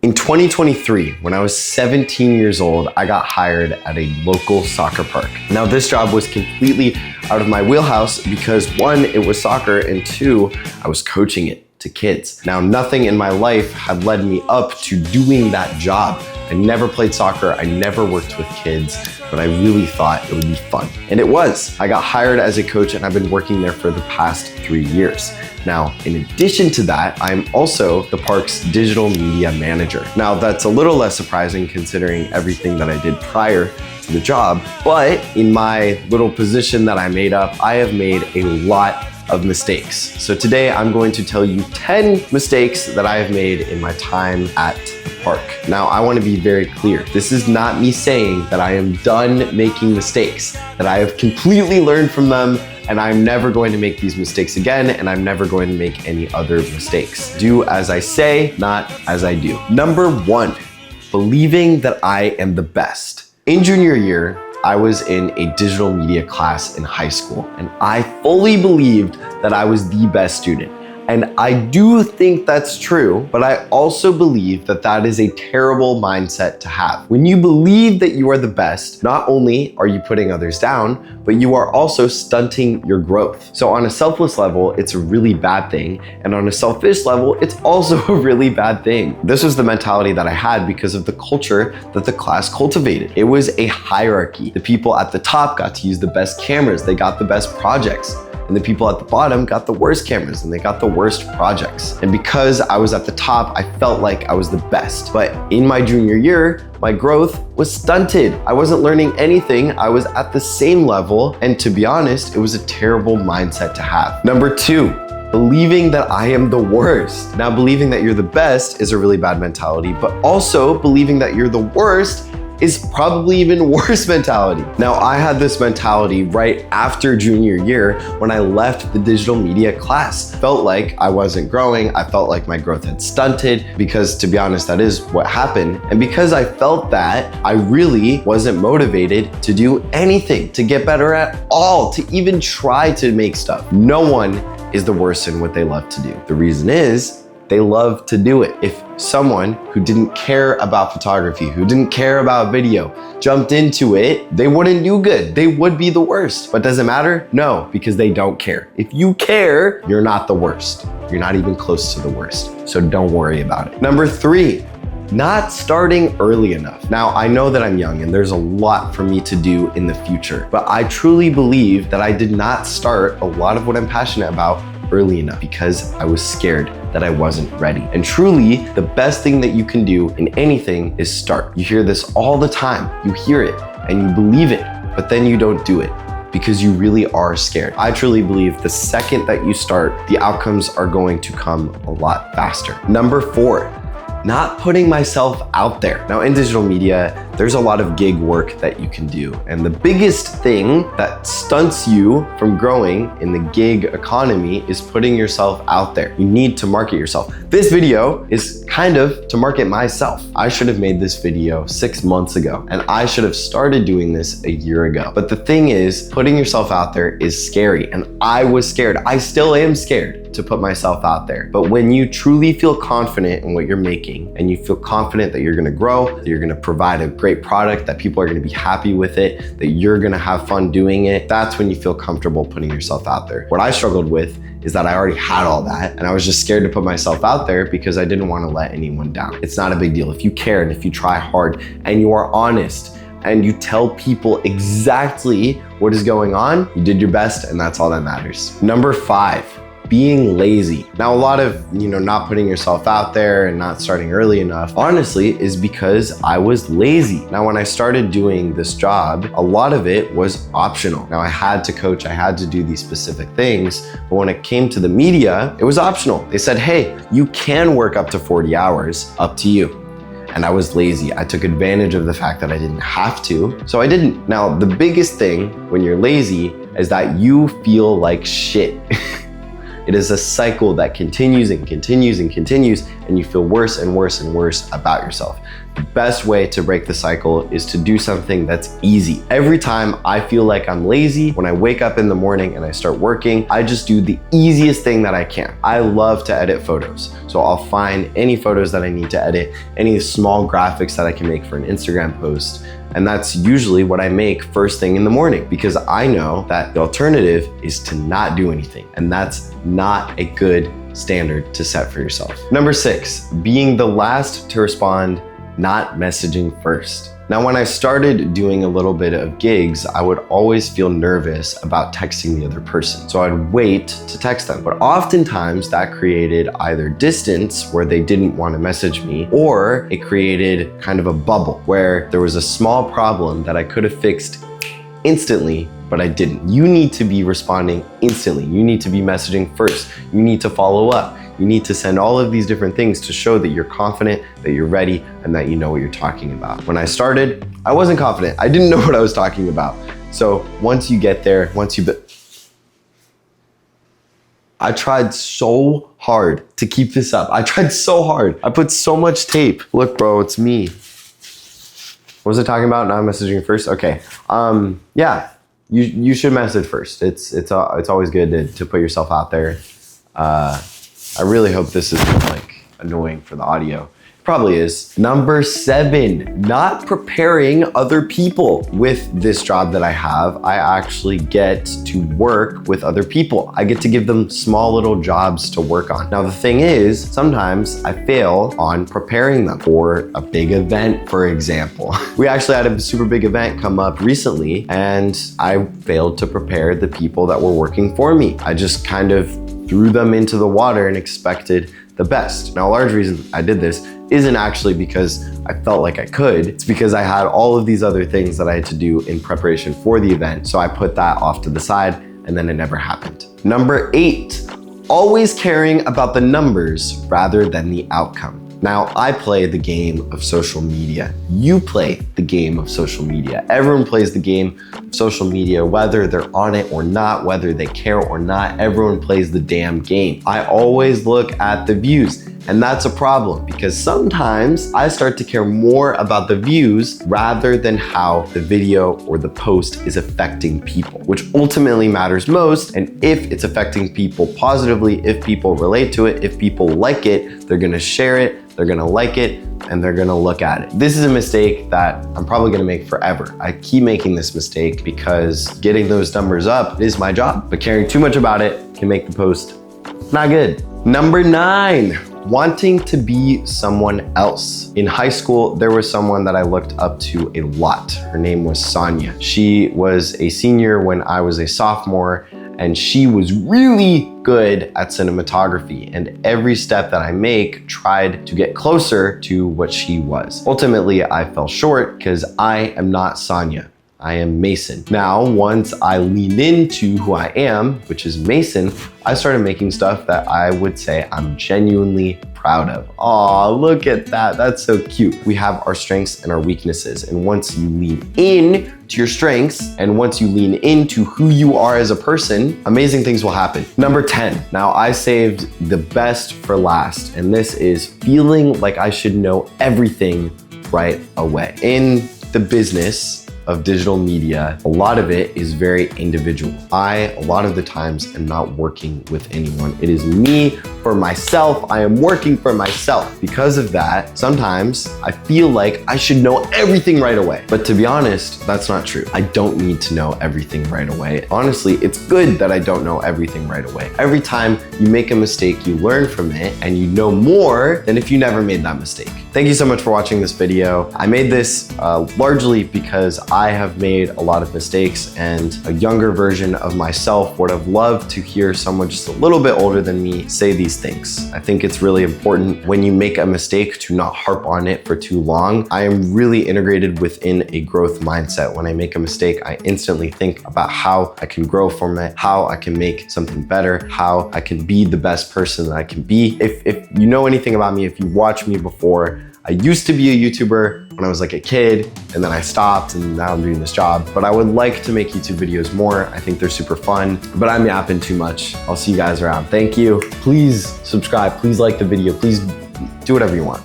In 2023, when I was 17 years old, I got hired at a local soccer park. Now, this job was completely out of my wheelhouse because one, it was soccer, and two, I was coaching it to kids. Now, nothing in my life had led me up to doing that job. I never played soccer, I never worked with kids, but I really thought it would be fun. And it was. I got hired as a coach and I've been working there for the past 3 years. Now, in addition to that, I'm also the park's digital media manager. Now, that's a little less surprising considering everything that I did prior to the job, but in my little position that I made up, I have made a lot of mistakes. So today I'm going to tell you 10 mistakes that I have made in my time at the park. Now, I want to be very clear. This is not me saying that I am done making mistakes, that I have completely learned from them and I'm never going to make these mistakes again, and I'm never going to make any other mistakes. Do as I say, not as I do. Number 1, believing that I am the best. In junior year, I was in a digital media class in high school, and I fully believed that I was the best student. And I do think that's true, but I also believe that that is a terrible mindset to have. When you believe that you are the best, not only are you putting others down, but you are also stunting your growth. So on a selfless level, it's a really bad thing. And on a selfish level, it's also a really bad thing. This was the mentality that I had because of the culture that the class cultivated. It was a hierarchy. The people at the top got to use the best cameras. They got the best projects. And the people at the bottom got the worst cameras and they got the worst projects. And because I was at the top, I felt like I was the best. But in my junior year, my growth was stunted. I wasn't learning anything. I was at the same level. And to be honest, it was a terrible mindset to have. Number 2, believing that I am the worst. Now, believing that you're the best is a really bad mentality, but also believing that you're the worst is probably even worse mentality. Now, I had this mentality right after junior year when I left the digital media class. Felt like I wasn't growing. I felt like my growth had stunted because, to be honest, that is what happened. And because I felt that, I really wasn't motivated to do anything, to get better at all, to even try to make stuff. No one is the worst in what they love to do. The reason is, they love to do it. If someone who didn't care about photography, who didn't care about video, jumped into it, they wouldn't do good. They would be the worst. But does it matter? No, because they don't care. If you care, you're not the worst. You're not even close to the worst. So don't worry about it. Number 3, not starting early enough. Now, I know that I'm young and there's a lot for me to do in the future, but I truly believe that I did not start a lot of what I'm passionate about early enough because I was scared that I wasn't ready. And truly, the best thing that you can do in anything is start. You hear this all the time. You hear it and you believe it, but then you don't do it because you really are scared. I truly believe the second that you start, the outcomes are going to come a lot faster. Number 4, not putting myself out there. Now, in digital media, there's a lot of gig work that you can do. And the biggest thing that stunts you from growing in the gig economy is putting yourself out there. You need to market yourself. This video is kind of to market myself. I should have made this video 6 months ago, and I should have started doing this a year ago. But the thing is, putting yourself out there is scary, and I was scared. I still am scared to put myself out there. But when you truly feel confident in what you're making, and you feel confident that you're gonna grow, that you're gonna provide a great product, that people are gonna be happy with it, that you're gonna have fun doing it, that's when you feel comfortable putting yourself out there. What I struggled with is that I already had all that, and I was just scared to put myself out there because I didn't want to let anyone down. It's not a big deal. If you care and if you try hard and you are honest and you tell people exactly what is going on, you did your best, and that's all that matters. Number 5, being lazy. Now, a lot of, not putting yourself out there and not starting early enough, honestly, is because I was lazy. Now, when I started doing this job, a lot of it was optional. Now, I had to coach, I had to do these specific things, but when it came to the media, it was optional. They said, hey, you can work up to 40 hours, up to you. And I was lazy. I took advantage of the fact that I didn't have to, so I didn't. Now, the biggest thing when you're lazy is that you feel like shit. It is a cycle that continues and continues and continues, and you feel worse and worse and worse about yourself. The best way to break the cycle is to do something that's easy. Every time I feel like I'm lazy, when I wake up in the morning and I start working, I just do the easiest thing that I can. I love to edit photos. So I'll find any photos that I need to edit, any small graphics that I can make for an Instagram post. And that's usually what I make first thing in the morning, because I know that the alternative is to not do anything. And that's not a good standard to set for yourself. Number 6, being the last to respond, not messaging first. Now, when I started doing a little bit of gigs, I would always feel nervous about texting the other person. So I'd wait to text them. But oftentimes that created either distance where they didn't want to message me, or it created kind of a bubble where there was a small problem that I could have fixed instantly, but I didn't. You need to be responding instantly. You need to be messaging first. You need to follow up. You need to send all of these different things to show that you're confident, that you're ready, and that you know what you're talking about. When I started, I wasn't confident. I didn't know what I was talking about. So once you get there, I tried so hard to keep this up. I tried so hard. I put so much tape. Look, bro, it's me. What was I talking about? Not messaging first? Okay. Yeah, you should message first. It's always good to put yourself out there. I really hope this isn't like annoying for the audio. It probably is. Number 7, not preparing other people. With this job that I have, I actually get to work with other people. I get to give them small little jobs to work on. Now, the thing is, sometimes I fail on preparing them for a big event, for example. We actually had a super big event come up recently, and I failed to prepare the people that were working for me. I just kind of threw them into the water and expected the best. Now, a large reason I did this isn't actually because I felt like I could. It's because I had all of these other things that I had to do in preparation for the event. So I put that off to the side, and then it never happened. Number 8, always caring about the numbers rather than the outcome. Now, I play the game of social media. You play the game of social media. Everyone plays the game of social media, whether they're on it or not, whether they care or not, everyone plays the damn game. I always look at the views, and that's a problem because sometimes I start to care more about the views rather than how the video or the post is affecting people, which ultimately matters most. And if it's affecting people positively, if people relate to it, if people like it, they're gonna share it, they're gonna like it, and they're gonna look at it. This is a mistake that I'm probably gonna make forever. I keep making this mistake because getting those numbers up is my job, but caring too much about it can make the post not good. Number 9, wanting to be someone else. In high school, there was someone that I looked up to a lot. Her name was Sonia. She was a senior when I was a sophomore, and she was really good at cinematography, and every step that I make tried to get closer to what she was. Ultimately, I fell short because I am not Sonia. I am Mason. Now, once I leaned into who I am, which is Mason, I started making stuff that I would say I'm genuinely proud of. Aw, look at that. That's so cute. We have our strengths and our weaknesses. And once you lean in to your strengths, and once you lean into who you are as a person, amazing things will happen. Number 10. Now, I saved the best for last, and this is feeling like I should know everything right away. In the business of digital media, a lot of it is very individual. A lot of the times, am not working with anyone. It is me for myself. I am working for myself. Because of that, sometimes I feel like I should know everything right away. But to be honest, that's not true. I don't need to know everything right away. Honestly, it's good that I don't know everything right away. Every time you make a mistake, you learn from it, and you know more than if you never made that mistake. Thank you so much for watching this video. I made this largely because I have made a lot of mistakes, and a younger version of myself would have loved to hear someone just a little bit older than me say these things. I think it's really important when you make a mistake to not harp on it for too long. I am really integrated within a growth mindset. When I make a mistake, I instantly think about how I can grow from it, how I can make something better, how I can be the best person that I can be. If you know anything about me, if you watched me before, I used to be a YouTuber when I was like a kid, and then I stopped, and now I'm doing this job. But I would like to make YouTube videos more. I think they're super fun, but I'm yapping too much. I'll see you guys around. Thank you. Please subscribe. Please like the video. Please do whatever you want.